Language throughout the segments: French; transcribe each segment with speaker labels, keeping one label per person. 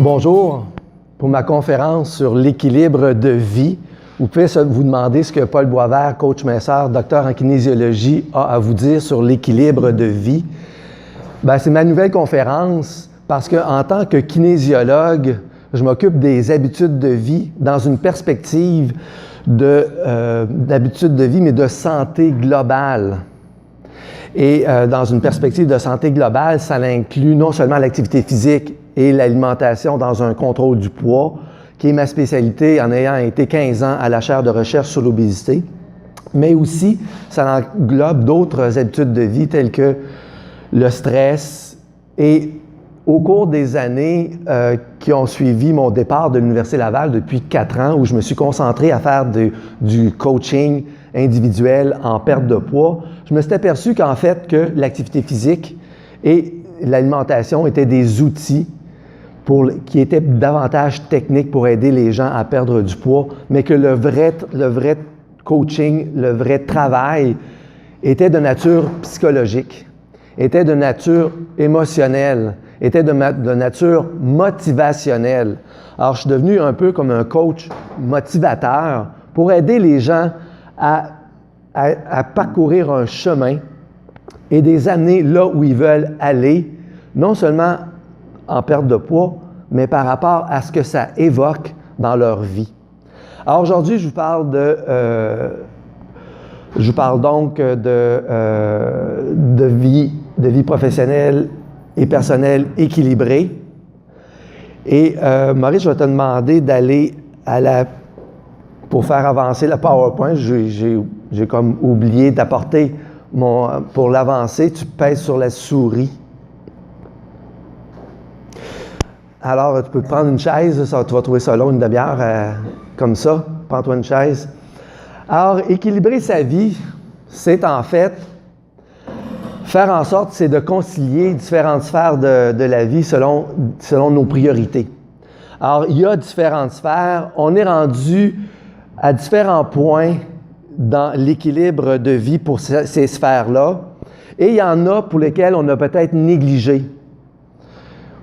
Speaker 1: Bonjour, pour ma conférence sur l'équilibre de vie, vous pouvez vous demander ce que Paul Boisvert, coach masseur, docteur en kinésiologie, a à vous dire sur l'équilibre de vie. C'est ma nouvelle conférence parce qu'en tant que kinésiologue, je m'occupe des habitudes de vie dans une perspective d'habitudes de vie, mais de santé globale. Et dans une perspective de santé globale, ça inclut non seulement l'activité physique et l'alimentation dans un contrôle du poids, qui est ma spécialité en ayant été 15 ans à la chaire de recherche sur l'obésité, mais aussi ça englobe d'autres habitudes de vie telles que le stress. Et au cours des années qui ont suivi mon départ de l'Université Laval depuis 4 ans, où je me suis concentré à faire du coaching individuel en perte de poids, je me suis aperçu qu'en fait, que l'activité physique et l'alimentation étaient des outils qui étaient davantage techniques pour aider les gens à perdre du poids, mais que le vrai coaching, le vrai travail était de nature psychologique, était de nature émotionnelle, était de nature motivationnelle. Alors, je suis devenu un peu comme un coach motivateur pour aider les gens à parcourir un chemin et les amener là où ils veulent aller, non seulement en perte de poids, mais par rapport à ce que ça évoque dans leur vie. Alors aujourd'hui, je vous parle donc de vie professionnelle et personnelle équilibrée. Et Maurice, je vais te demander d'aller pour faire avancer le PowerPoint. J'ai comme oublié d'apporter pour l'avancer, tu pèses sur la souris. Alors, tu peux prendre une chaise, tu vas trouver ça long, une demi-heure, comme ça. Prends-toi une chaise. Alors, équilibrer sa vie, c'est en fait faire en sorte, c'est de concilier différentes sphères de la vie selon nos priorités. Alors, il y a différentes sphères. On est rendu à différents points dans l'équilibre de vie pour ces sphères-là. Et il y en a pour lesquelles on a peut-être négligé.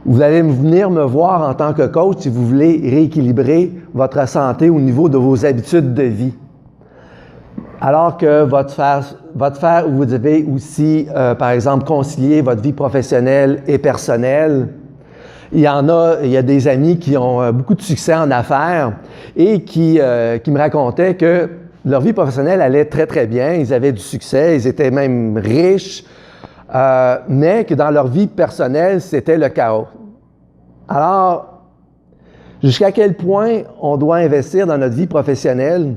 Speaker 1: Vous allez venir me voir en tant que coach si vous voulez rééquilibrer votre santé au niveau de vos habitudes de vie. Alors que votre sphère où vous devez aussi, par exemple, concilier votre vie professionnelle et personnelle. Il y a des amis qui ont beaucoup de succès en affaires et qui me racontaient que leur vie professionnelle allait très, très bien. Ils avaient du succès, ils étaient même riches, mais que dans leur vie personnelle, c'était le chaos. Alors, jusqu'à quel point on doit investir dans notre vie professionnelle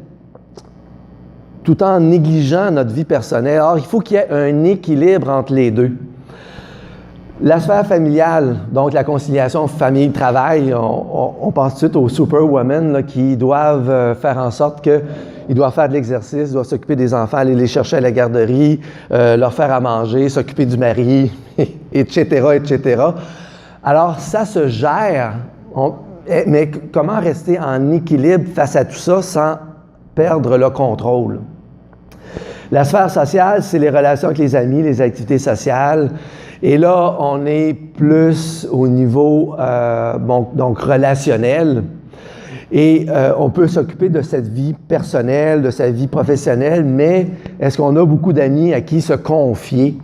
Speaker 1: tout en négligeant notre vie personnelle? Alors, il faut qu'il y ait un équilibre entre les deux. La sphère familiale, donc la conciliation famille-travail, on pense tout de suite aux superwomen là, qui doivent faire en sorte qu'ils doivent faire de l'exercice, doivent s'occuper des enfants, aller les chercher à la garderie, leur faire à manger, s'occuper du mari, etc., etc. Alors, ça se gère, mais comment rester en équilibre face à tout ça sans perdre le contrôle? La sphère sociale, c'est les relations avec les amis, les activités sociales. Et là, on est plus au niveau donc relationnel. Et on peut s'occuper de cette vie personnelle, de sa vie professionnelle, mais est-ce qu'on a beaucoup d'amis à qui se confier?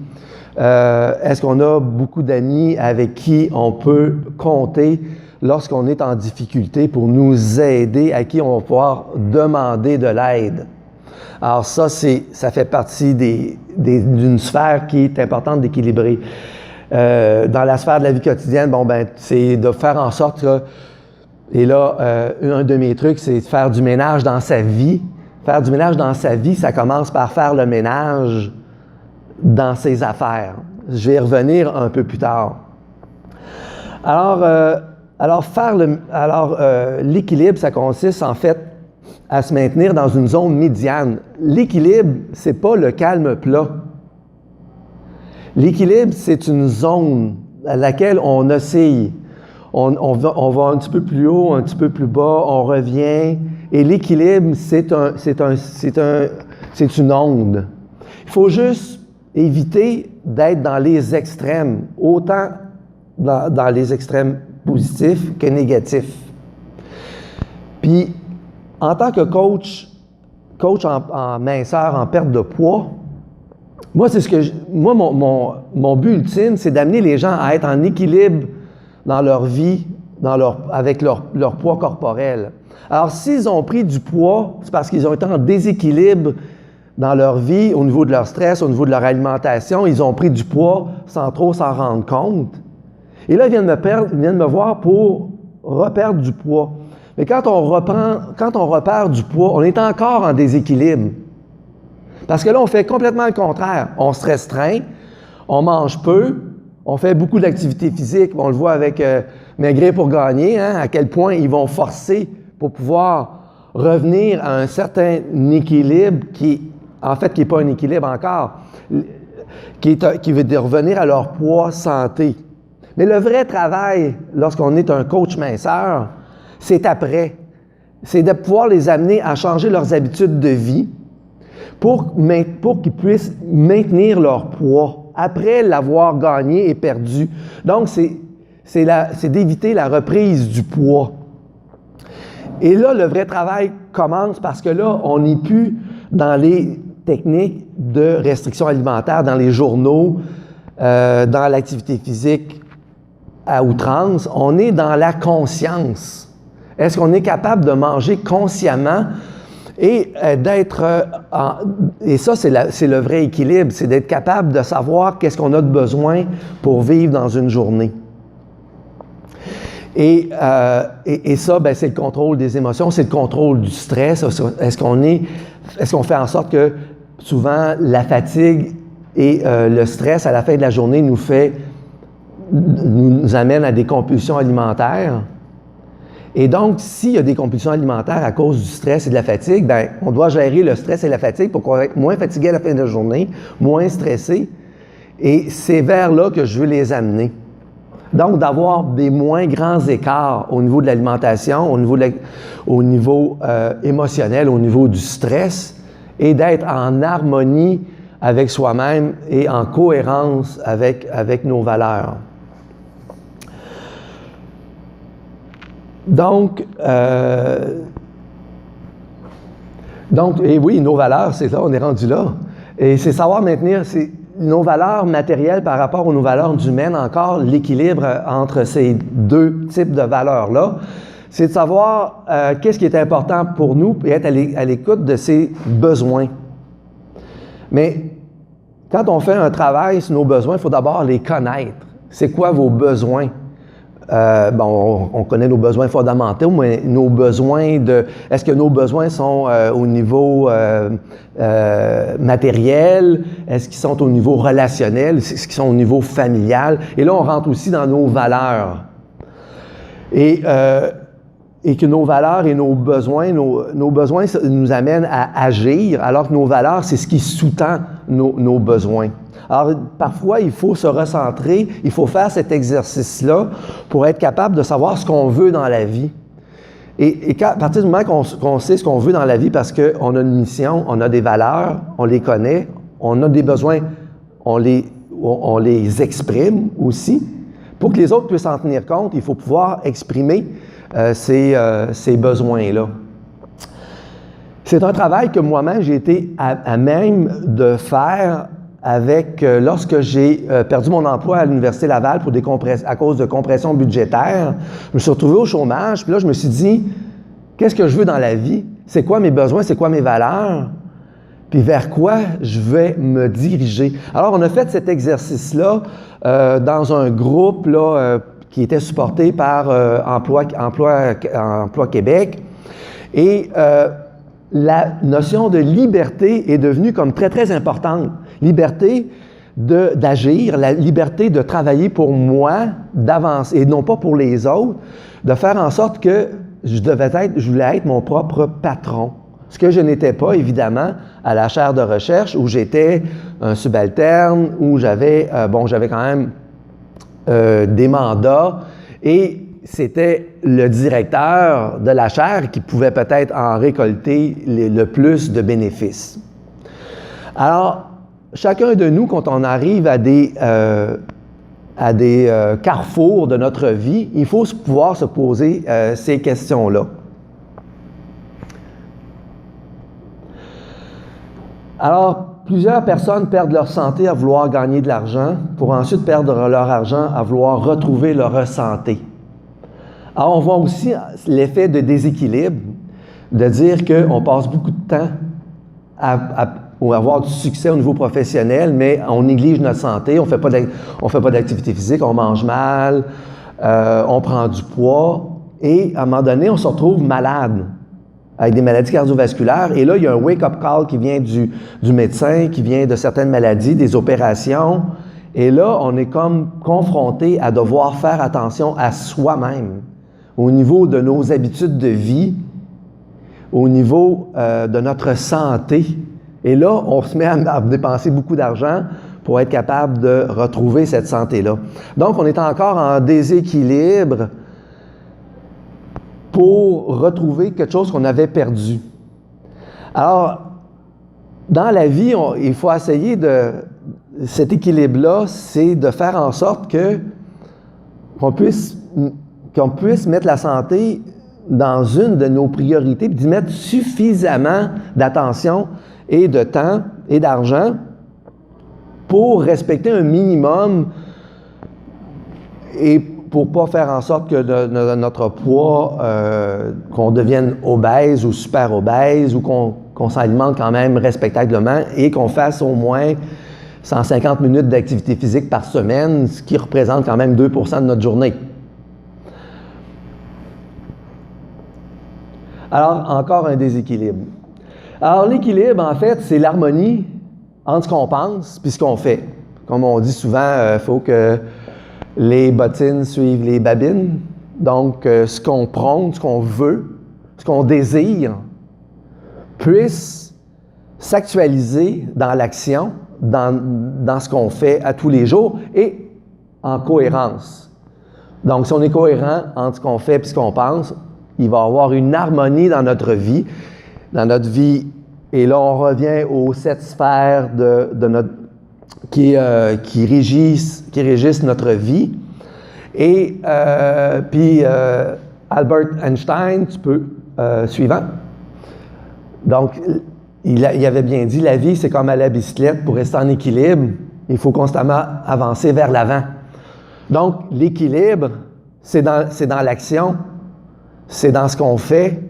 Speaker 1: Est-ce qu'on a beaucoup d'amis avec qui on peut compter lorsqu'on est en difficulté pour nous aider, à qui on va pouvoir demander de l'aide? Alors ça fait partie d'une sphère qui est importante d'équilibrer. Dans la sphère de la vie quotidienne, c'est de faire en sorte que, et là, un de mes trucs, c'est de faire du ménage dans sa vie. Faire du ménage dans sa vie, ça commence par faire le ménage dans ses affaires. Je vais y revenir un peu plus tard. Alors l'équilibre, ça consiste en fait à se maintenir dans une zone médiane. L'équilibre, c'est pas le calme plat. L'équilibre, c'est une zone à laquelle on oscille. On va un petit peu plus haut, un petit peu plus bas, on revient. Et l'équilibre, c'est une onde. Il faut juste éviter d'être dans les extrêmes, autant dans les extrêmes positif que négatif. Puis, en tant que coach en minceur, en perte de poids, moi, mon but ultime, c'est d'amener les gens à être en équilibre dans leur vie, avec leur poids corporel. Alors, s'ils ont pris du poids, c'est parce qu'ils ont été en déséquilibre dans leur vie, au niveau de leur stress, au niveau de leur alimentation. Ils ont pris du poids sans trop s'en rendre compte. Et là, ils viennent me voir pour reperdre du poids. Mais quand on repère du poids, on est encore en déséquilibre. Parce que là, on fait complètement le contraire. On se restreint, on mange peu, on fait beaucoup d'activités physiques. On le voit avec Maigrir pour gagner, à quel point ils vont forcer pour pouvoir revenir à un certain équilibre qui n'est pas un équilibre encore, qui veut revenir à leur poids santé. Mais le vrai travail, lorsqu'on est un coach minceur, c'est après. C'est de pouvoir les amener à changer leurs habitudes de vie pour qu'ils puissent maintenir leur poids après l'avoir gagné et perdu. Donc, c'est d'éviter la reprise du poids. Et là, le vrai travail commence parce que là, on n'est plus dans les techniques de restriction alimentaire, dans les journaux, dans l'activité physique à outrance. On est dans la conscience. Est-ce qu'on est capable de manger consciemment et et ça, c'est le vrai équilibre, c'est d'être capable de savoir qu'est-ce qu'on a de besoin pour vivre dans une journée. Et ça, c'est le contrôle des émotions, c'est le contrôle du stress. Est-ce qu'on fait en sorte que souvent la fatigue et le stress à la fin de la journée nous amène à des compulsions alimentaires? Et donc, s'il y a des compulsions alimentaires à cause du stress et de la fatigue, on doit gérer le stress et la fatigue pour qu'on être moins fatigué à la fin de la journée, moins stressé. Et c'est vers là que je veux les amener. Donc, d'avoir des moins grands écarts au niveau de l'alimentation, au niveau émotionnel, au niveau du stress, et d'être en harmonie avec soi-même et en cohérence avec nos valeurs. Donc, et oui, nos valeurs, c'est là, on est rendu là. Et c'est savoir maintenir nos valeurs matérielles par rapport aux nos valeurs humaines, encore l'équilibre entre ces deux types de valeurs-là. C'est de savoir qu'est-ce qui est important pour nous et être à l'écoute de ses besoins. Mais quand on fait un travail sur nos besoins, il faut d'abord les connaître. C'est quoi vos besoins? On connaît nos besoins fondamentaux, mais nos besoins est-ce que nos besoins sont au niveau matériel? Est-ce qu'ils sont au niveau relationnel? Est-ce qu'ils sont au niveau familial? Et là, on rentre aussi dans nos valeurs. Et que nos valeurs et nos besoins nous amènent à agir, alors que nos valeurs, c'est ce qui sous-tend nos besoins. Alors, parfois, il faut se recentrer, il faut faire cet exercice-là pour être capable de savoir ce qu'on veut dans la vie. Et à partir du moment qu'on sait ce qu'on veut dans la vie, parce qu'on a une mission, on a des valeurs, on les connaît, on a des besoins, on les exprime aussi. Pour que les autres puissent en tenir compte, il faut pouvoir exprimer ces besoins-là. C'est un travail que moi-même, j'ai été à même de faire lorsque j'ai perdu mon emploi à l'Université Laval à cause de compression budgétaire. Je me suis retrouvé au chômage, puis là, je me suis dit, qu'est-ce que je veux dans la vie? C'est quoi mes besoins? C'est quoi mes valeurs? Puis vers quoi je vais me diriger? Alors, on a fait cet exercice-là dans un groupe qui était supporté par Emploi Québec. Et la notion de liberté est devenue comme très, très importante. Liberté d'agir, la liberté de travailler pour moi, d'avancer, et non pas pour les autres, de faire en sorte que je voulais être mon propre patron. Ce que je n'étais pas, évidemment, à la chaire de recherche, où j'étais un subalterne, où j'avais quand même des mandats, et c'était le directeur de la chaire qui pouvait peut-être en récolter le plus de bénéfices. Alors, chacun de nous, quand on arrive à à des carrefours de notre vie, il faut pouvoir se poser ces questions-là. Alors, plusieurs personnes perdent leur santé à vouloir gagner de l'argent pour ensuite perdre leur argent à vouloir retrouver leur santé. Alors, on voit aussi l'effet de déséquilibre, de dire qu'on passe beaucoup de temps à avoir du succès au niveau professionnel, mais on néglige notre santé, on ne fait pas d'activité physique, on mange mal, on prend du poids, et à un moment donné, on se retrouve malade, avec des maladies cardiovasculaires. Et là, il y a un wake-up call qui vient du médecin, qui vient de certaines maladies, des opérations. Et là, on est comme confronté à devoir faire attention à soi-même, au niveau de nos habitudes de vie, au niveau de notre santé. Et là, on se met à dépenser beaucoup d'argent pour être capable de retrouver cette santé-là. Donc, on est encore en déséquilibre pour retrouver quelque chose qu'on avait perdu. Alors, dans la vie, il faut essayer cet équilibre-là, c'est de faire en sorte qu'on puisse mettre la santé dans une de nos priorités, puis d'y mettre suffisamment d'attention et de temps et d'argent pour respecter un minimum et pour ne pas faire en sorte que notre poids, qu'on devienne obèse ou super obèse ou qu'on s'alimente quand même respectablement et qu'on fasse au moins 150 minutes d'activité physique par semaine, ce qui représente quand même 2% de notre journée. Alors, encore un déséquilibre. Alors, l'équilibre, en fait, c'est l'harmonie entre ce qu'on pense et ce qu'on fait. Comme on dit souvent, il faut que les bottines suivent les babines. Donc, ce qu'on prône, ce qu'on veut, ce qu'on désire, puisse s'actualiser dans l'action, dans ce qu'on fait à tous les jours et en cohérence. Donc, si on est cohérent entre ce qu'on fait et ce qu'on pense, il va y avoir une harmonie dans notre vie. Et là, on revient aux 7 sphères qui régissent notre vie. Et puis, Albert Einstein, suivant. Donc, il avait bien dit, la vie, c'est comme à la bicyclette, pour rester en équilibre, il faut constamment avancer vers l'avant. Donc, l'équilibre, c'est dans l'action, c'est dans ce qu'on fait,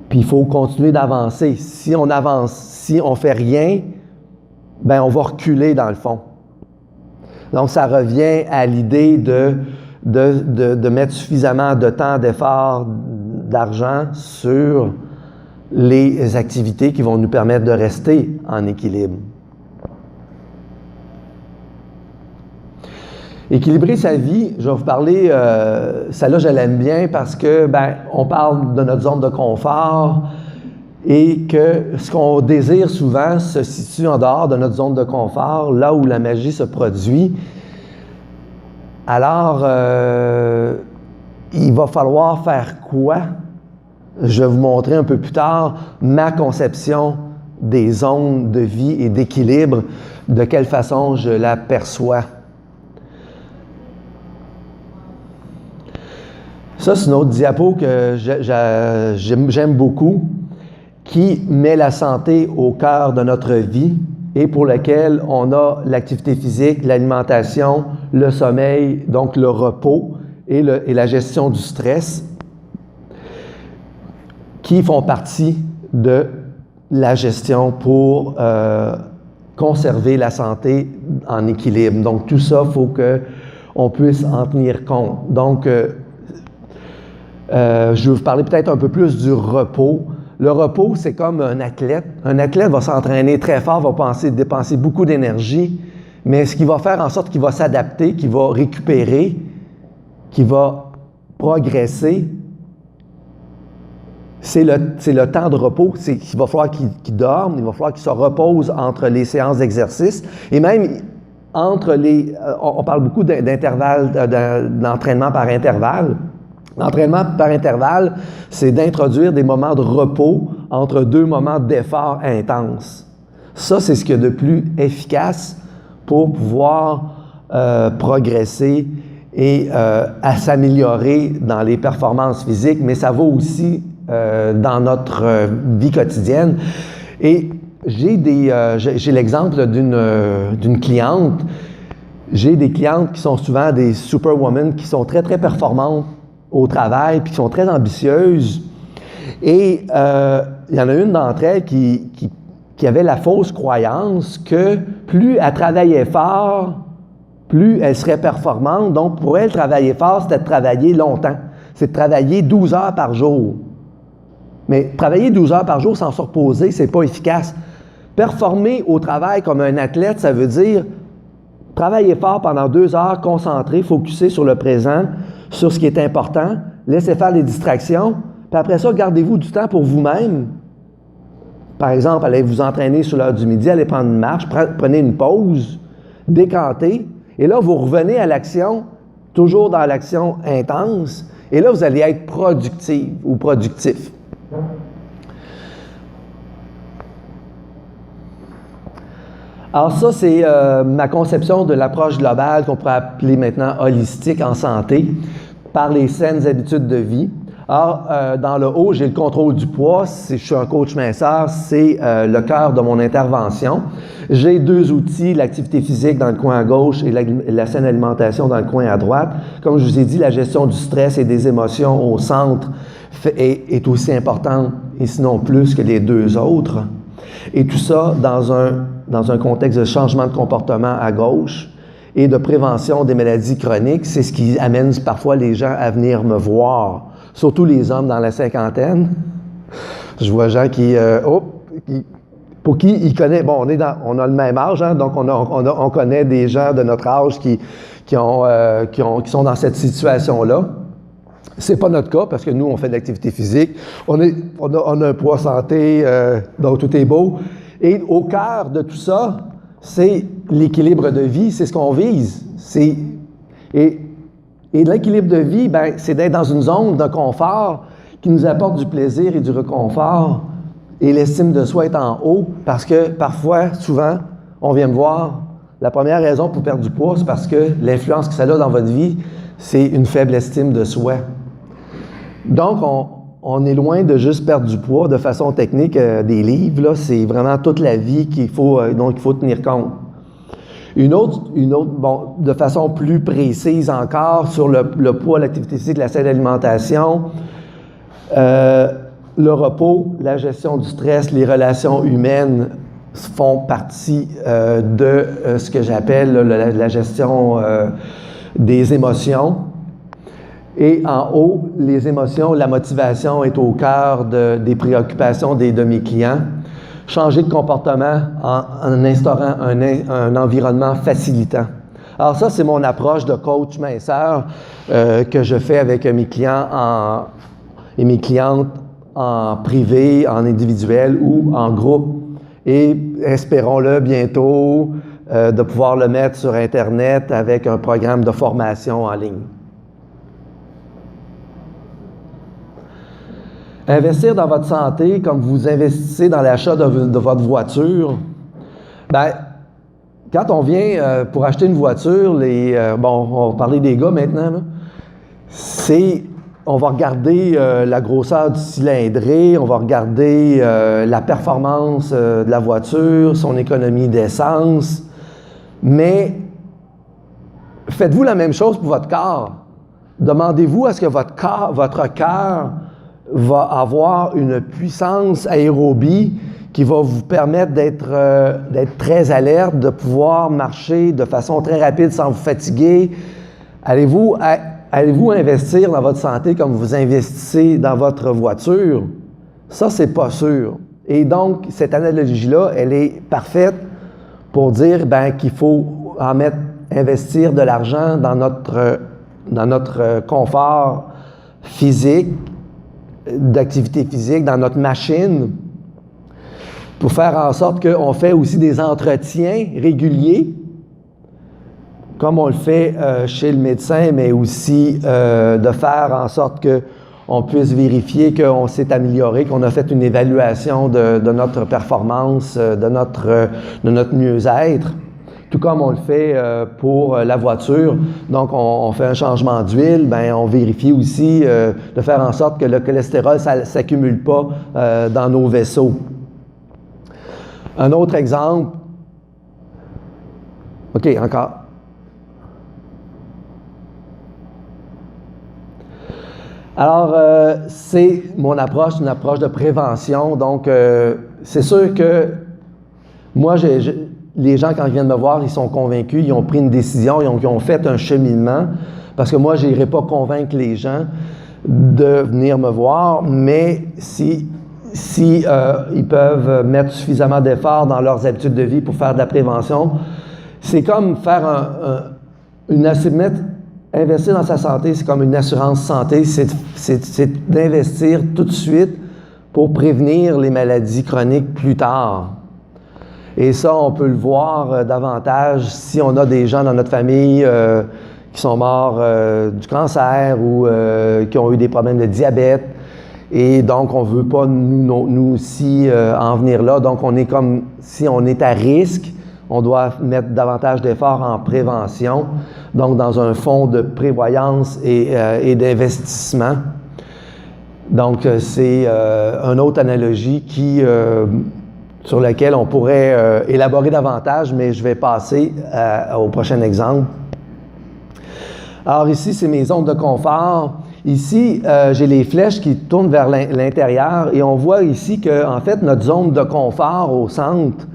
Speaker 1: puis il faut continuer d'avancer. Si on avance, si on ne fait rien, ben on va reculer dans le fond. Donc, ça revient à l'idée de mettre suffisamment de temps, d'effort, d'argent sur les activités qui vont nous permettre de rester en équilibre. Équilibrer sa vie, je vais vous parler, celle-là je l'aime bien parce que, on parle de notre zone de confort et que ce qu'on désire souvent se situe en dehors de notre zone de confort, là où la magie se produit. Alors, il va falloir faire quoi? Je vais vous montrer un peu plus tard ma conception des zones de vie et d'équilibre, de quelle façon je la perçois. Ça, c'est une autre diapo que j'aime beaucoup, qui met la santé au cœur de notre vie et pour laquelle on a l'activité physique, l'alimentation, le sommeil, donc le repos et la gestion du stress, qui font partie de la gestion pour conserver la santé en équilibre. Donc, tout ça, il faut qu'on puisse en tenir compte. Donc, je vais vous parler peut-être un peu plus du repos. Le repos, c'est comme un athlète. Un athlète va s'entraîner très fort, va dépenser beaucoup d'énergie, mais ce qui va faire en sorte qu'il va s'adapter, qu'il va récupérer, qu'il va progresser, c'est le temps de repos. Il va falloir qu'il dorme, il va falloir qu'il se repose entre les séances d'exercice et même entre on parle beaucoup d'intervalles, d'entraînement par intervalle. L'entraînement par intervalle, c'est d'introduire des moments de repos entre 2 moments d'effort intense. Ça, c'est ce qu'il y a de plus efficace pour pouvoir progresser et à s'améliorer dans les performances physiques, mais ça va aussi dans notre vie quotidienne. Et j'ai l'exemple d'une cliente. J'ai des clientes qui sont souvent des superwomen, qui sont très, très performantes au travail, puis qui sont très ambitieuses. Et il y en a une d'entre elles qui avait la fausse croyance que plus elle travaillait fort, plus elle serait performante. Donc, pour elle, travailler fort, c'était de travailler longtemps. C'est de travailler 12 heures par jour. Mais travailler 12 heures par jour sans se reposer, c'est pas efficace. Performer au travail comme un athlète, ça veut dire travailler fort pendant 2 heures, concentré, focusé sur le présent, sur ce qui est important, laissez faire les distractions, puis après ça, gardez-vous du temps pour vous-même. Par exemple, allez vous entraîner sur l'heure du midi, allez prendre une marche, prenez une pause, décantez, et là, vous revenez à l'action, toujours dans l'action intense, et là, vous allez être productive ou productif. Alors ça, c'est ma conception de l'approche globale qu'on pourrait appeler maintenant holistique en santé par les saines habitudes de vie. Alors, dans le haut, j'ai le contrôle du poids. Si je suis un coach minceur, c'est le cœur de mon intervention. J'ai 2 outils, l'activité physique dans le coin à gauche et la saine alimentation dans le coin à droite. Comme je vous ai dit, la gestion du stress et des émotions au centre est aussi importante, et sinon plus que les 2 autres. Et tout ça dans un contexte de changement de comportement à gauche et de prévention des maladies chroniques. C'est ce qui amène parfois les gens à venir me voir, surtout les hommes dans la cinquantaine. Je vois gens pour qui ils connaissent, bon, on a le même âge, hein, donc on connaît des gens de notre âge qui sont dans cette situation-là. C'est pas notre cas, parce que nous, on fait de l'activité physique. On a un poids santé, donc tout est beau. Et au cœur de tout ça, c'est l'équilibre de vie, c'est ce qu'on vise. Et l'équilibre de vie, c'est d'être dans une zone de confort qui nous apporte du plaisir et du réconfort. Et l'estime de soi est en haut, parce que parfois, souvent, on vient me voir. La première raison pour perdre du poids, c'est parce que l'influence que ça a dans votre vie, c'est une faible estime de soi. Donc, on est loin de juste perdre du poids de façon technique des livres. Là, c'est vraiment toute la vie dont il faut tenir compte. Une autre, bon, de façon plus précise encore, sur le poids, l'activité physique, la saine alimentation, le repos, la gestion du stress, les relations humaines font partie de ce que j'appelle la gestion des émotions. Et en haut, les émotions, la motivation est au cœur des préoccupations de mes clients. Changer de comportement en instaurant un environnement facilitant. Alors ça, c'est mon approche de coach minceur que je fais avec mes clients et mes clientes en privé, en individuel ou en groupe. Et espérons-le bientôt de pouvoir le mettre sur Internet avec un programme de formation en ligne. Investir dans votre santé comme vous investissez dans l'achat de votre voiture, quand on vient pour acheter une voiture, on va parler des gars maintenant, là, on va regarder la grosseur du cylindré, on va regarder la performance de la voiture, son économie d'essence, mais faites-vous la même chose pour votre corps. Demandez-vous à ce que votre cœur va avoir une puissance aérobie qui va vous permettre d'être très alerte, de pouvoir marcher de façon très rapide sans vous fatiguer. Allez-vous investir dans votre santé comme vous investissez dans votre voiture? Ça, c'est pas sûr. Et donc, cette analogie-là, elle est parfaite pour dire qu'il faut investir de l'argent dans notre confort physique, d'activité physique, dans notre machine, pour faire en sorte qu'on fait aussi des entretiens réguliers, comme on le fait chez le médecin, mais aussi de faire en sorte qu'on puisse vérifier qu'on s'est amélioré, qu'on a fait une évaluation de notre performance, de notre mieux-être, Tout comme on le fait pour la voiture. Donc, on fait un changement d'huile, bien, on vérifie aussi de faire en sorte que le cholestérol ne s'accumule pas dans nos vaisseaux. Un autre exemple. OK, encore. Alors, c'est mon approche, une approche de prévention. Donc, c'est sûr que moi, les gens, quand ils viennent me voir, ils sont convaincus, ils ont pris une décision, ils ont fait un cheminement. Parce que moi, je n'irai pas convaincre les gens de venir me voir, mais si ils peuvent mettre suffisamment d'efforts dans leurs habitudes de vie pour faire de la prévention, c'est comme faire investir dans sa santé, c'est comme une assurance santé, c'est d'investir tout de suite pour prévenir les maladies chroniques plus tard. Et ça, on peut le voir davantage si on a des gens dans notre famille qui sont morts du cancer ou qui ont eu des problèmes de diabète. Et donc, on ne veut pas nous aussi en venir là. Donc, on est comme, si on est à risque, on doit mettre davantage d'efforts en prévention, donc dans un fonds de prévoyance et d'investissement. Donc, c'est une autre analogie sur laquelle on pourrait élaborer davantage, mais je vais passer au prochain exemple. Alors ici, c'est mes zones de confort. Ici, j'ai les flèches qui tournent vers l'intérieur et on voit ici que, en fait, notre zone de confort au centre,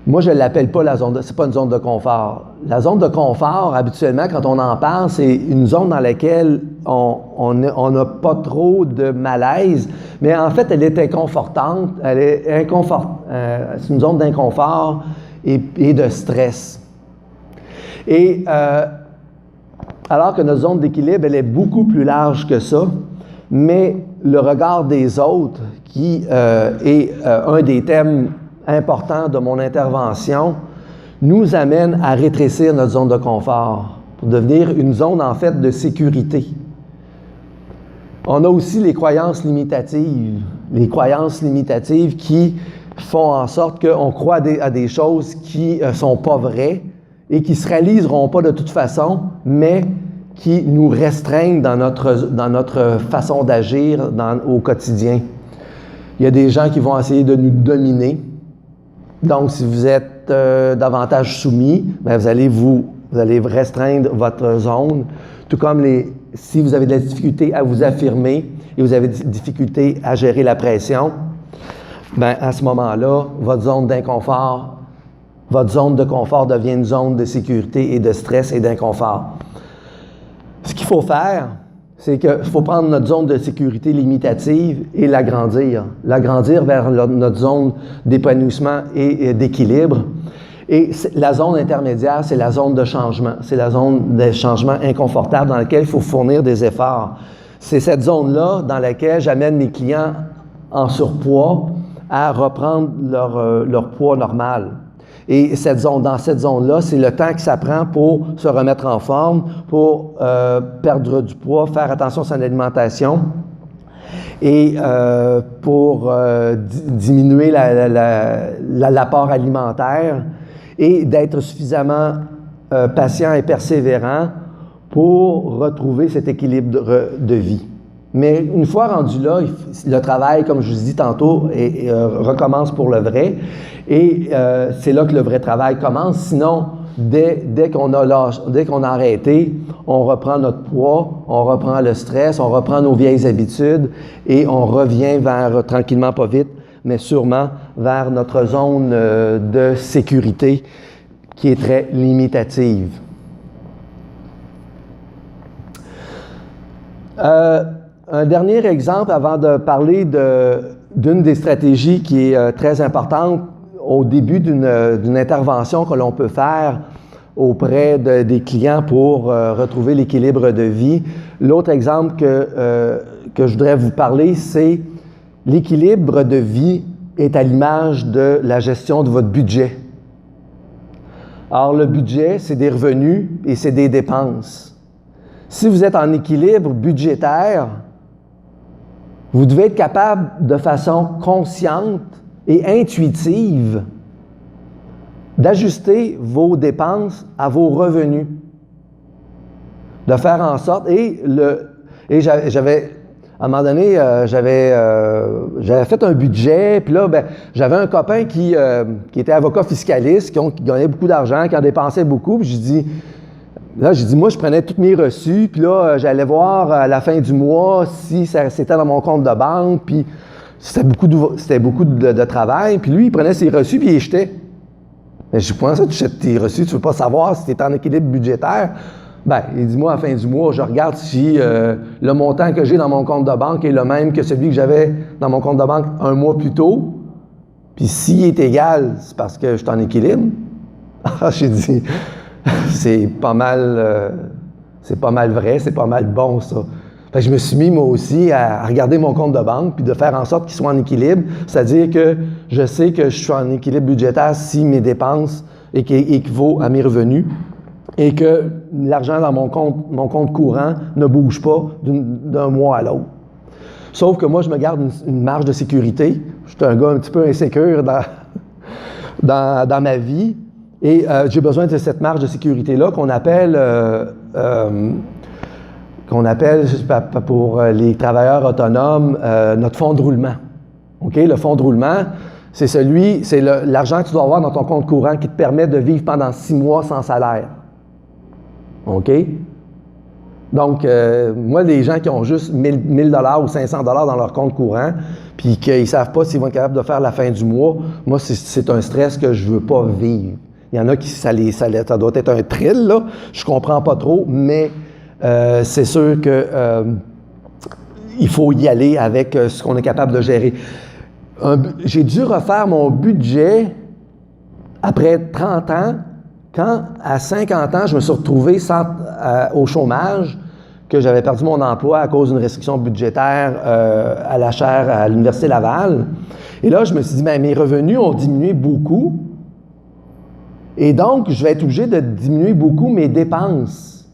Speaker 1: moi, je ne l'appelle pas c'est pas une zone de confort. La zone de confort, habituellement, quand on en parle, c'est une zone dans laquelle on n'a pas trop de malaise, mais en fait, elle est inconfortante, c'est une zone d'inconfort et de stress. Et alors que notre zone d'équilibre, elle est beaucoup plus large que ça, mais le regard des autres, qui est un des thèmes important de mon intervention, nous amène à rétrécir notre zone de confort pour devenir une zone, en fait, de sécurité. On a aussi les croyances limitatives. Les croyances limitatives qui font en sorte qu'on croit à des choses qui ne sont pas vraies et qui ne se réaliseront pas de toute façon, mais qui nous restreignent dans notre façon d'agir au quotidien. Il y a des gens qui vont essayer de nous dominer. Donc, si vous êtes davantage soumis, bien, vous allez restreindre votre zone, tout comme si vous avez de la difficulté à vous affirmer et vous avez des difficultés à gérer la pression, bien, à ce moment-là, votre zone de confort devient une zone de sécurité et de stress et d'inconfort. Ce qu'il faut faire, c'est qu'il faut prendre notre zone de sécurité limitative et l'agrandir vers notre zone d'épanouissement et d'équilibre. Et la zone intermédiaire, c'est la zone de changement. C'est la zone de changement inconfortable dans laquelle il faut fournir des efforts. C'est cette zone-là dans laquelle j'amène mes clients en surpoids à reprendre leur poids normal. Et dans cette zone-là, c'est le temps que ça prend pour se remettre en forme, pour perdre du poids, faire attention à son alimentation et pour diminuer l'apport alimentaire et d'être suffisamment patient et persévérant pour retrouver cet équilibre de vie. Mais une fois rendu là, le travail, comme je vous dis tantôt, recommence pour le vrai. Et c'est là que le vrai travail commence. Sinon, dès qu'on a arrêté, on reprend notre poids, on reprend le stress, on reprend nos vieilles habitudes et on revient tranquillement, pas vite, mais sûrement vers notre zone de sécurité qui est très limitative. Un dernier exemple avant de parler d'une des stratégies qui est très importante au début d'une intervention que l'on peut faire auprès des clients pour retrouver l'équilibre de vie. L'autre exemple que je voudrais vous parler, c'est l'équilibre de vie est à l'image de la gestion de votre budget. Alors, le budget, c'est des revenus et c'est des dépenses. Si vous êtes en équilibre budgétaire, vous devez être capable de façon consciente et intuitive d'ajuster vos dépenses à vos revenus. De faire en sorte, et j'avais, à un moment donné, j'avais fait un budget, puis là, ben, j'avais un copain qui était avocat fiscaliste, qui gagnait beaucoup d'argent, qui en dépensait beaucoup, puis j'ai dit, moi, je prenais tous mes reçus, puis là, j'allais voir à la fin du mois si c'était dans mon compte de banque, puis c'était beaucoup de travail, puis lui, il prenait ses reçus, puis il les jetait. Mais je dis, comment ça, tu jettes tes reçus, tu ne veux pas savoir si tu es en équilibre budgétaire? Ben, il dit, moi, à la fin du mois, je regarde si le montant que j'ai dans mon compte de banque est le même que celui que j'avais dans mon compte de banque un mois plus tôt. Puis s'il est égal, c'est parce que je suis en équilibre. J'ai dit, c'est pas mal vrai, c'est pas mal bon, ça. Fait que je me suis mis, moi aussi, à regarder mon compte de banque puis de faire en sorte qu'il soit en équilibre. C'est-à-dire que je sais que je suis en équilibre budgétaire si mes dépenses équivaut à mes revenus et que l'argent dans mon compte courant ne bouge pas d'un mois à l'autre. Sauf que moi, je me garde une marge de sécurité. Je suis un gars un petit peu insécure dans ma vie et j'ai besoin de cette marge de sécurité-là qu'on appelle pour les travailleurs autonomes notre fonds de roulement. OK? Le fonds de roulement, c'est l'argent que tu dois avoir dans ton compte courant qui te permet de vivre pendant 6 mois sans salaire. OK? Donc, moi, les gens qui ont juste 1000 $ ou 500 $ dans leur compte courant, puis qu'ils ne savent pas s'ils vont être capables de faire la fin du mois, moi, c'est un stress que je ne veux pas vivre. Il y en a qui, ça doit être un thrill, là. Je ne comprends pas trop, mais c'est sûr que il faut y aller avec ce qu'on est capable de gérer. J'ai dû refaire mon budget après 30 ans, quand à 50 ans, je me suis retrouvé au chômage, que j'avais perdu mon emploi à cause d'une restriction budgétaire à la chaire à l'Université Laval. Et là, je me suis dit, bien, mes revenus ont diminué beaucoup. Et donc, je vais être obligé de diminuer beaucoup mes dépenses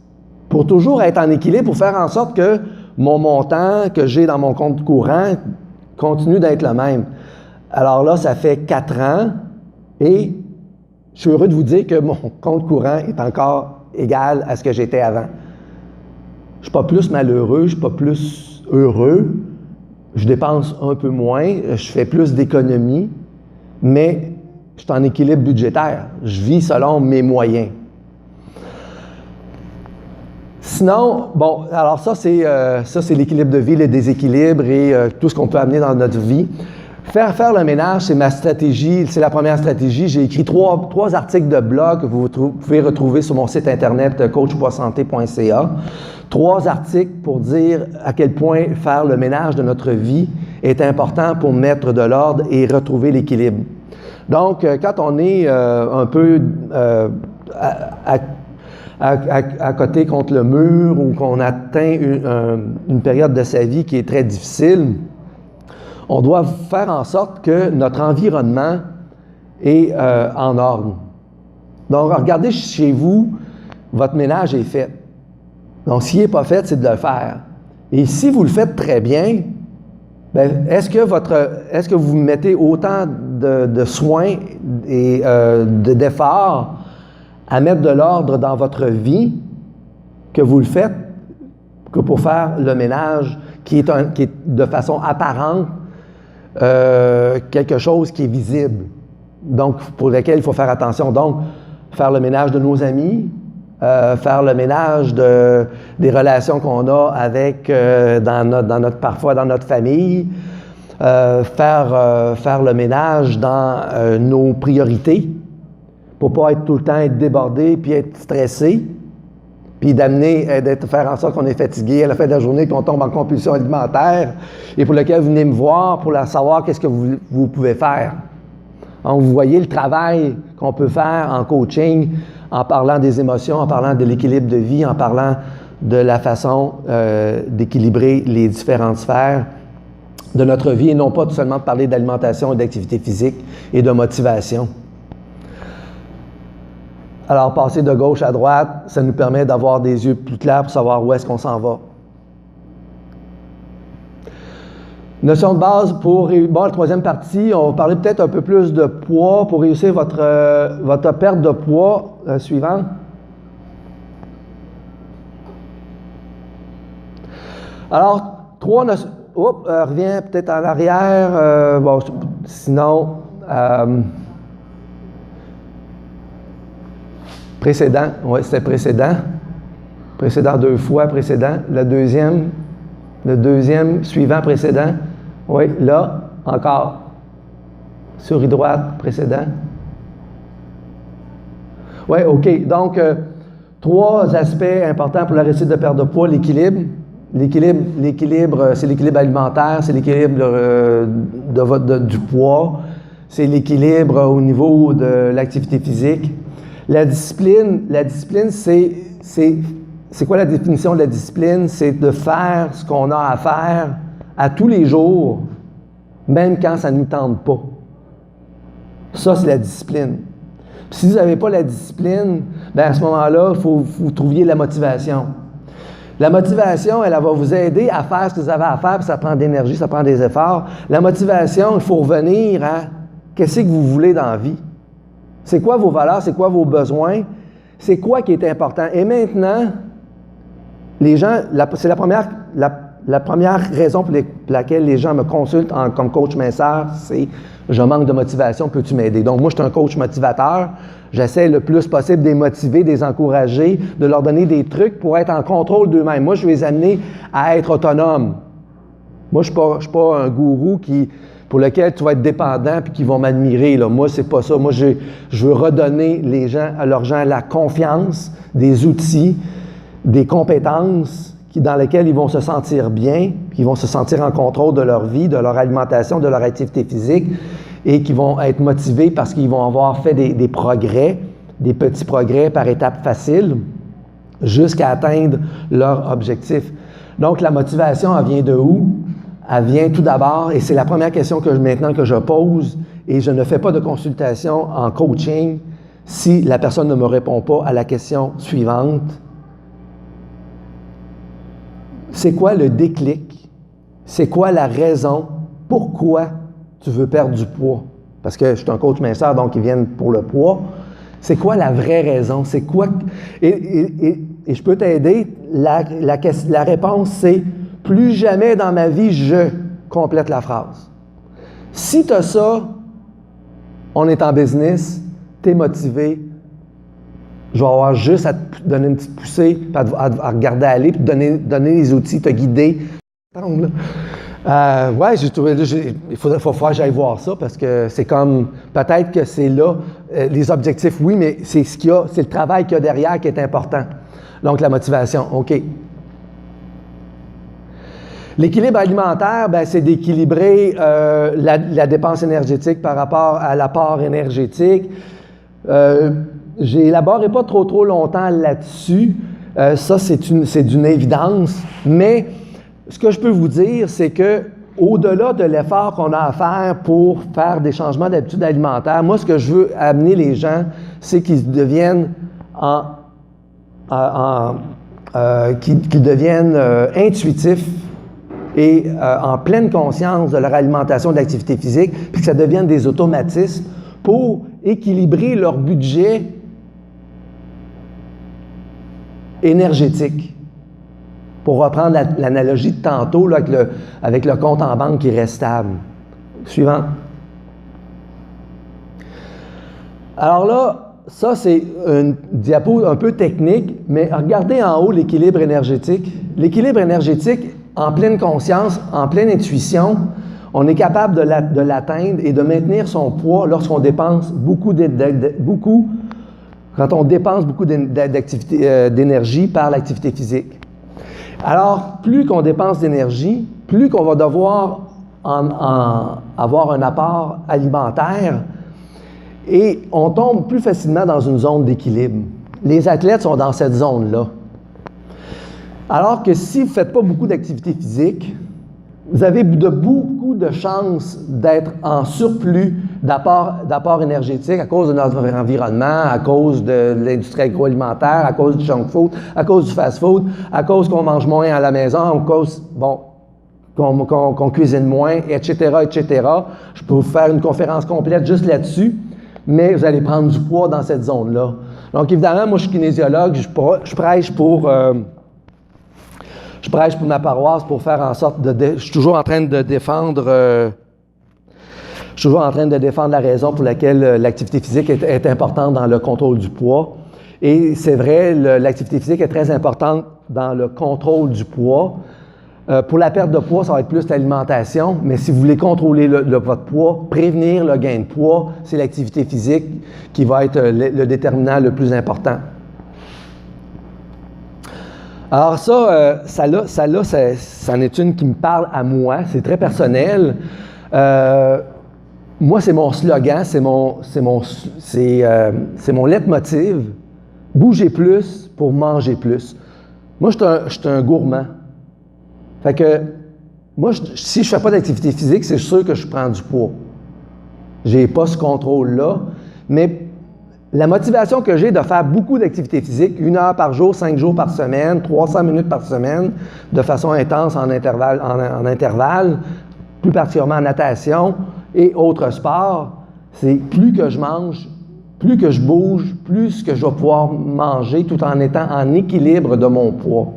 Speaker 1: pour toujours être en équilibre, pour faire en sorte que mon montant que j'ai dans mon compte courant continue d'être le même. Alors là, ça fait 4 ans et je suis heureux de vous dire que mon compte courant est encore égal à ce que j'étais avant. Je ne suis pas plus malheureux, je ne suis pas plus heureux, je dépense un peu moins, je fais plus d'économies, mais je suis en équilibre budgétaire. Je vis selon mes moyens. Sinon, bon, alors ça c'est l'équilibre de vie, le déséquilibre et tout ce qu'on peut amener dans notre vie. Faire le ménage, c'est ma stratégie, c'est la première stratégie. J'ai écrit trois articles de blog que vous pouvez retrouver sur mon site internet coachpoisanté.ca. 3 articles pour dire à quel point faire le ménage de notre vie est important pour mettre de l'ordre et retrouver l'équilibre. Donc, quand on est un peu à côté contre le mur ou qu'on atteint une période de sa vie qui est très difficile, on doit faire en sorte que notre environnement est en ordre. Donc, regardez chez vous, votre ménage est fait. Donc, s'il n'est pas fait, c'est de le faire. Et si vous le faites très bien, bien, est-ce que vous mettez autant de soins et d'efforts à mettre de l'ordre dans votre vie que vous le faites que pour faire le ménage qui est de façon apparente quelque chose qui est visible, donc pour lequel il faut faire attention. Donc, faire le ménage de nos amis, faire le ménage des relations qu'on a avec parfois dans notre famille, faire le ménage dans nos priorités pour ne pas être tout le temps être débordé puis être stressé, puis faire en sorte qu'on est fatigué à la fin de la journée puis on tombe en compulsion alimentaire et pour lequel vous venez me voir pour savoir qu'est-ce que vous pouvez faire. Donc, vous voyez le travail qu'on peut faire en coaching en parlant des émotions, en parlant de l'équilibre de vie, en parlant de la façon d'équilibrer les différentes sphères de notre vie et non pas tout seulement de parler d'alimentation et d'activité physique et de motivation. Alors, passer de gauche à droite, ça nous permet d'avoir des yeux plus clairs pour savoir où est-ce qu'on s'en va. Notion de base pour la troisième partie, on va parler peut-être un peu plus de poids pour réussir votre perte de poids suivante. Alors, reviens peut-être en arrière. Sinon, précédent, oui, c'était précédent. Précédent 2 fois, précédent. Le deuxième suivant précédent. Oui, là, encore. Souris droite, précédent. Oui, OK. Donc, 3 aspects importants pour la réussite de perte de poids. L'équilibre, c'est l'équilibre alimentaire, c'est l'équilibre du poids, c'est l'équilibre au niveau de l'activité physique. La discipline, c'est quoi la définition de la discipline? C'est de faire ce qu'on a à faire à tous les jours, même quand ça ne nous tente pas. Ça, c'est la discipline. Puis si vous n'avez pas la discipline, bien à ce moment-là, il faut que vous trouviez la motivation. La motivation, elle va vous aider à faire ce que vous avez à faire, puis ça prend de l'énergie, ça prend des efforts. La motivation, il faut revenir à qu'est-ce que vous voulez dans la vie. C'est quoi vos valeurs, c'est quoi vos besoins, c'est quoi qui est important. Et maintenant, les gens, c'est la première raison pour laquelle les gens me consultent comme coach minceur, c'est « je manque de motivation, peux-tu m'aider? » Donc moi, je suis un coach motivateur. J'essaie le plus possible de les motiver, de les encourager, de leur donner des trucs pour être en contrôle d'eux-mêmes. Moi, je vais les amener à être autonomes. Moi, je ne suis pas un gourou pour lequel tu vas être dépendant et qui vont m'admirer. Là. Moi, c'est pas ça. Moi, je veux redonner à leurs gens la confiance, des outils, des compétences dans lesquelles ils vont se sentir bien, qui vont se sentir en contrôle de leur vie, de leur alimentation, de leur activité physique, et qui vont être motivés parce qu'ils vont avoir fait des progrès, des petits progrès par étapes faciles, jusqu'à atteindre leur objectif. Donc, la motivation, elle vient de où? Elle vient tout d'abord, et c'est la première question maintenant que je pose, et je ne fais pas de consultation en coaching si la personne ne me répond pas à la question suivante. C'est quoi le déclic? C'est quoi la raison? Pourquoi tu veux perdre du poids? Parce que je suis un coach minceur, donc ils viennent pour le poids. C'est quoi la vraie raison? C'est quoi? Et je peux t'aider. La réponse, c'est « plus jamais dans ma vie, je complète la phrase ». Si tu as ça, on est en business, tu es motivé, je vais avoir juste à te donner une petite poussée, à regarder aller, puis te donner les outils, te guider. J'ai trouvé, il faut que j'aille voir ça, parce que c'est comme, peut-être que c'est là, les objectifs, oui, mais c'est c'est le travail qu'il y a derrière qui est important. Donc, la motivation, OK. L'équilibre alimentaire, c'est d'équilibrer la dépense énergétique par rapport à l'apport énergétique. J'élaborerai pas trop longtemps là-dessus. Ça, c'est d'une évidence. Mais ce que je peux vous dire, c'est que au-delà de l'effort qu'on a à faire pour faire des changements d'habitude alimentaire, moi, ce que je veux amener les gens, c'est qu'ils deviennent qu'ils deviennent intuitifs et en pleine conscience de leur alimentation, de l'activité physique, puis que ça devienne des automatismes pour équilibrer leur budget énergétique. Pour reprendre l'analogie de tantôt là, avec le compte en banque qui reste stable. Suivant. Alors là, ça c'est une diapo un peu technique, mais regardez en haut l'équilibre énergétique. L'équilibre énergétique, en pleine conscience, en pleine intuition, on est capable de l'atteindre et de maintenir son poids lorsqu'on dépense quand on dépense beaucoup d'énergie par l'activité physique. Alors, plus qu'on dépense d'énergie, plus qu'on va devoir avoir un apport alimentaire et on tombe plus facilement dans une zone d'équilibre. Les athlètes sont dans cette zone-là. Alors que si vous ne faites pas beaucoup d'activité physique, vous avez beaucoup de chances d'être en surplus d'apport énergétique à cause de notre environnement, à cause de l'industrie agroalimentaire, à cause du junk food, à cause du fast food, à cause qu'on mange moins à la maison, à cause, qu'on cuisine moins, etc., etc. Je peux vous faire une conférence complète juste là-dessus, mais vous allez prendre du poids dans cette zone-là. Donc, évidemment, moi, je suis kinésiologue, je prêche pour ma paroisse pour faire en sorte je suis toujours en train de défendre la raison pour laquelle l'activité physique est importante dans le contrôle du poids. Et c'est vrai, l'activité physique est très importante dans le contrôle du poids. Pour la perte de poids, ça va être plus l'alimentation, mais si vous voulez contrôler votre poids, prévenir le gain de poids, c'est l'activité physique qui va être le déterminant le plus important. Alors ça c'en est une qui me parle à moi, c'est très personnel. Moi, c'est mon slogan, c'est mon leitmotiv. Bouger plus pour manger plus. Moi, je suis un gourmand. Fait que, moi, si je ne fais pas d'activité physique, c'est sûr que je prends du poids. Je n'ai pas ce contrôle-là, mais la motivation que j'ai de faire beaucoup d'activité physique, 1 heure par jour, 5 jours par semaine, 300 minutes par semaine, de façon intense en intervalle, plus particulièrement en natation et autres sports, c'est plus que je mange, plus que je bouge, plus que je vais pouvoir manger tout en étant en équilibre de mon poids.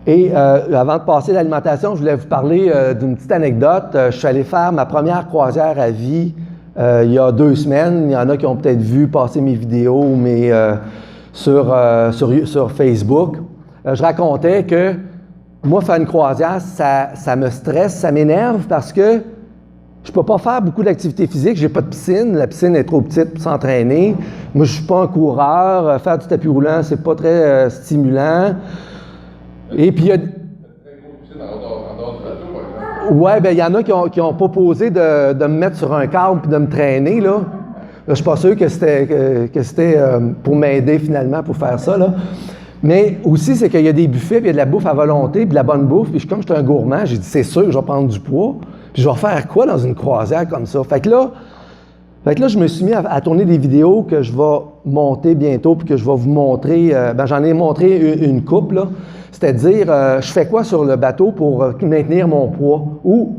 Speaker 1: Et avant de passer à l'alimentation, je voulais vous parler d'une petite anecdote. Je suis allé faire ma première croisière à vie il y a 2 semaines. Il y en a qui ont peut-être vu passer mes vidéos sur Facebook. Je racontais que moi, faire une croisière, ça me stresse, ça m'énerve parce que je ne peux pas faire beaucoup d'activité physique. Je n'ai pas de piscine. La piscine est trop petite pour s'entraîner. Moi, je ne suis pas un coureur. Faire du tapis roulant, c'est pas très stimulant. Et puis, il y a... Ouais, bien, il y en a qui ont proposé de me mettre sur un câble et de me traîner, là. Je ne suis pas sûr que c'était pour m'aider, finalement, pour faire ça, là. Mais aussi, c'est qu'il y a des buffets, puis il y a de la bouffe à volonté, puis de la bonne bouffe. Puis comme je suis un gourmand, j'ai dit, c'est sûr que je vais prendre du poids. Puis je vais faire quoi dans une croisière comme ça? Fait que là, je me suis mis à tourner des vidéos que je vais monter bientôt, puis que je vais vous montrer. J'en ai montré une couple, là. C'est-à-dire, je fais quoi sur le bateau pour maintenir mon poids ou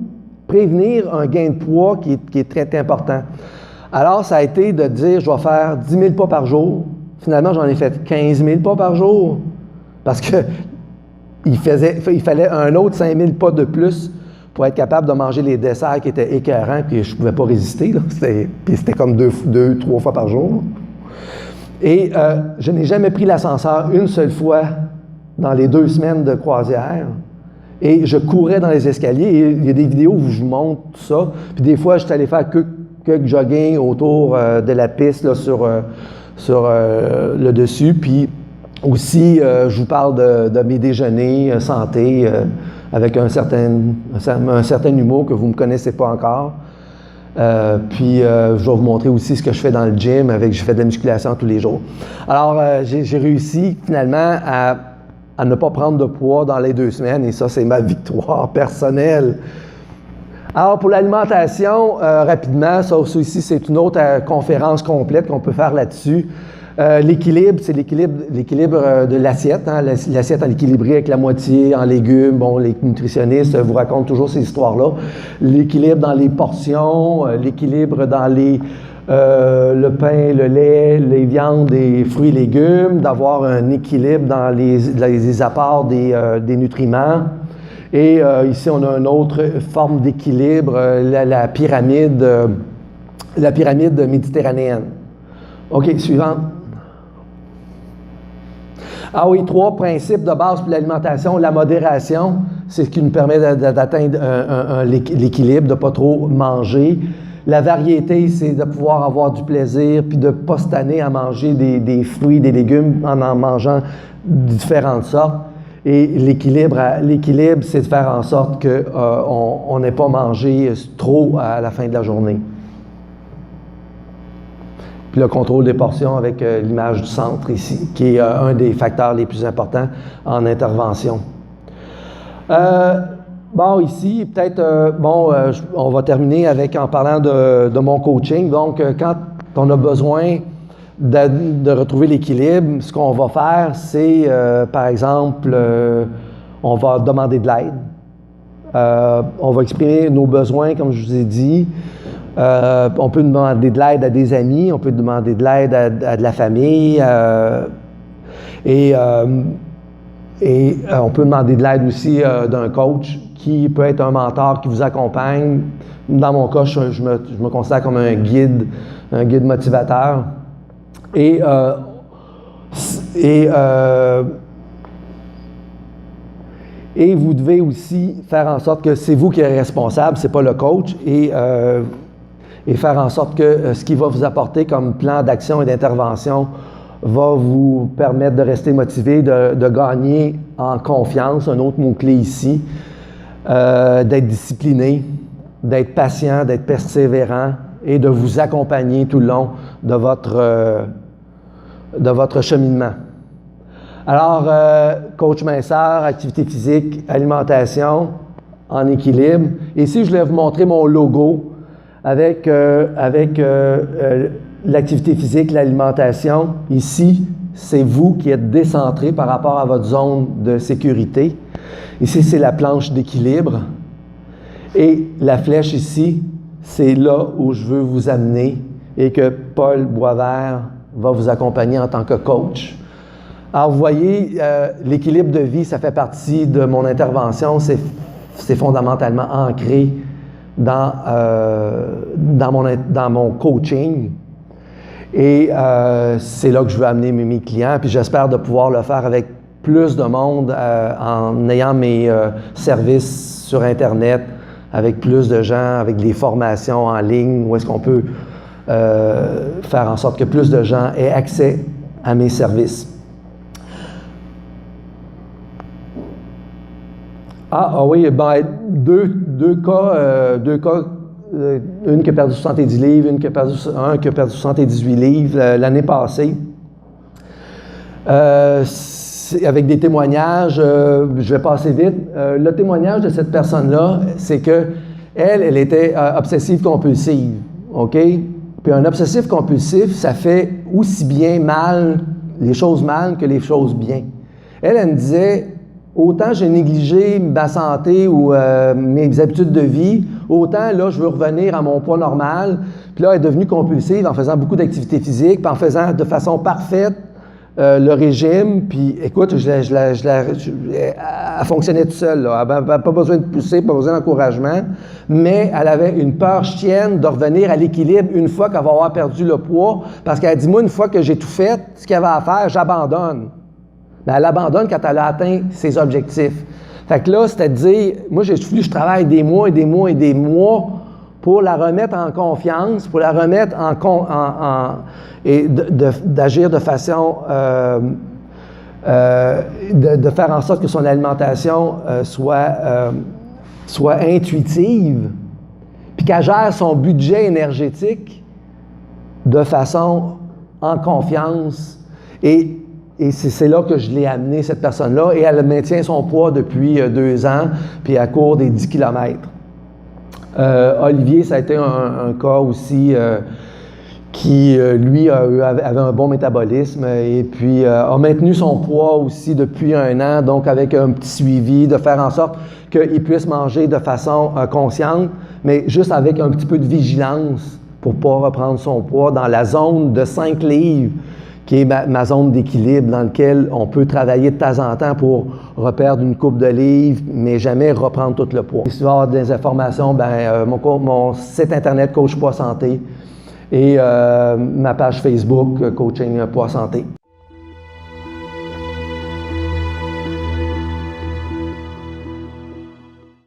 Speaker 1: prévenir un gain de poids qui est très important. Alors, ça a été de dire, je vais faire 10 000 pas par jour. Finalement, j'en ai fait 15 000 pas par jour parce que il fallait un autre 5 000 pas de plus pour être capable de manger les desserts qui étaient écœurants puis je ne pouvais pas résister. C'était comme 2-3 fois par jour. Et je n'ai jamais pris l'ascenseur une seule fois dans les 2 semaines de croisière. Et je courais dans les escaliers. Et il y a des vidéos où je montre tout ça. Puis des fois, je suis allé faire quelques jogging autour de la piste là, sur le dessus. Puis aussi, je vous parle de mes déjeuners santé avec un certain humour que vous ne me connaissez pas encore. Puis, je vais vous montrer aussi ce que je fais dans le gym. Je fais de la musculation tous les jours. Alors, j'ai réussi finalement à ne pas prendre de poids dans les 2 semaines. Et ça, c'est ma victoire personnelle. Alors, pour l'alimentation, rapidement, ça aussi, c'est une autre conférence complète qu'on peut faire là-dessus. L'équilibre, c'est l'équilibre de l'assiette. Hein, l'assiette en équilibrée avec la moitié en légumes. Bon, les nutritionnistes vous racontent toujours ces histoires-là. L'équilibre dans les portions, l'équilibre dans le pain, le lait, les viandes, les fruits et légumes, d'avoir un équilibre dans les apports des nutriments. Et ici, on a une autre forme d'équilibre, la pyramide méditerranéenne. OK, suivante. Ah oui, 3 principes de base pour l'alimentation. La modération, c'est ce qui nous permet d'atteindre l'équilibre, de ne pas trop manger. La variété, c'est de pouvoir avoir du plaisir, puis de ne pas se tanner à manger des fruits, des légumes en mangeant différentes sortes. Et l'équilibre, c'est de faire en sorte qu'on n'ait pas mangé trop à la fin de la journée. Puis le contrôle des portions avec l'image du centre ici, qui est un des facteurs les plus importants en intervention. Bon, ici, peut-être, on va terminer en parlant de mon coaching. Donc, quand on a besoin de retrouver l'équilibre, ce qu'on va faire, c'est, par exemple, on va demander de l'aide. On va exprimer nos besoins, comme je vous ai dit. On peut demander de l'aide à des amis, on peut demander de l'aide à de la famille. Et on peut demander de l'aide aussi d'un coach qui peut être un mentor qui vous accompagne. Dans mon cas, je me considère comme un guide motivateur. Et vous devez aussi faire en sorte que c'est vous qui êtes responsable, c'est pas le coach, et faire en sorte que ce qui va vous apporter comme plan d'action et d'intervention va vous permettre de rester motivé, de gagner en confiance, un autre mot-clé ici, d'être discipliné, d'être patient, d'être persévérant et de vous accompagner tout le long de votre cheminement. Alors, coach minceur, activité physique, alimentation, en équilibre. Ici, je voulais vous montrer mon logo avec l'activité physique, l'alimentation. Ici, c'est vous qui êtes décentré par rapport à votre zone de sécurité. Ici, c'est la planche d'équilibre. Et la flèche ici, c'est là où je veux vous amener et que Paul Boisvert va vous accompagner en tant que coach. Alors, vous voyez, l'équilibre de vie, ça fait partie de mon intervention. C'est fondamentalement ancré dans mon coaching. Et c'est là que je veux amener mes clients. Puis j'espère de pouvoir le faire avec plus de monde en ayant mes services sur Internet, avec plus de gens, avec des formations en ligne, où est-ce qu'on peut faire en sorte que plus de gens aient accès à mes services. Oui, ben, deux cas, une qui a perdu 70 livres, un qui a perdu 78 livres l'année passée. Avec des témoignages, je vais passer vite. Le témoignage de cette personne-là, c'est que elle était obsessive-compulsive, OK? Puis un obsessif-compulsif, ça fait aussi bien les choses mal que les choses bien. Elle me disait, autant j'ai négligé ma santé ou mes habitudes de vie, autant là, je veux revenir à mon poids normal. Puis là, elle est devenue compulsive en faisant beaucoup d'activités physiques, puis en faisant de façon parfaite le régime. Puis écoute, elle fonctionnait toute seule. Là. Elle n'avait pas besoin de pousser, pas besoin d'encouragement, mais elle avait une peur chienne de revenir à l'équilibre une fois qu'elle va avoir perdu le poids, parce qu'elle dit, moi, une fois que j'ai tout fait, ce qu'il y avait à faire, j'abandonne. Mais elle abandonne quand elle a atteint ses objectifs. Fait que là, c'est-à-dire, moi, je travaille des mois et des mois et des mois pour la remettre en confiance, pour la remettre et d'agir de façon, de faire en sorte que son alimentation soit intuitive, puis qu'elle gère son budget énergétique de façon en confiance. Et c'est là que je l'ai amené, cette personne-là, et elle maintient son poids depuis 2 ans, puis elle court des 10 km. Olivier, ça a été un cas aussi qui, lui, avait un bon métabolisme et puis a maintenu son poids aussi depuis 1 an, donc avec un petit suivi, de faire en sorte qu'il puisse manger de façon consciente, mais juste avec un petit peu de vigilance pour ne pas reprendre son poids dans la zone de 5 livres, qui est ma zone d'équilibre dans laquelle on peut travailler de temps en temps pour reperdre une couple de livres, mais jamais reprendre tout le poids. Si tu veux avoir des informations, mon site internet Coach Poids Santé et ma page Facebook Coaching Poids Santé.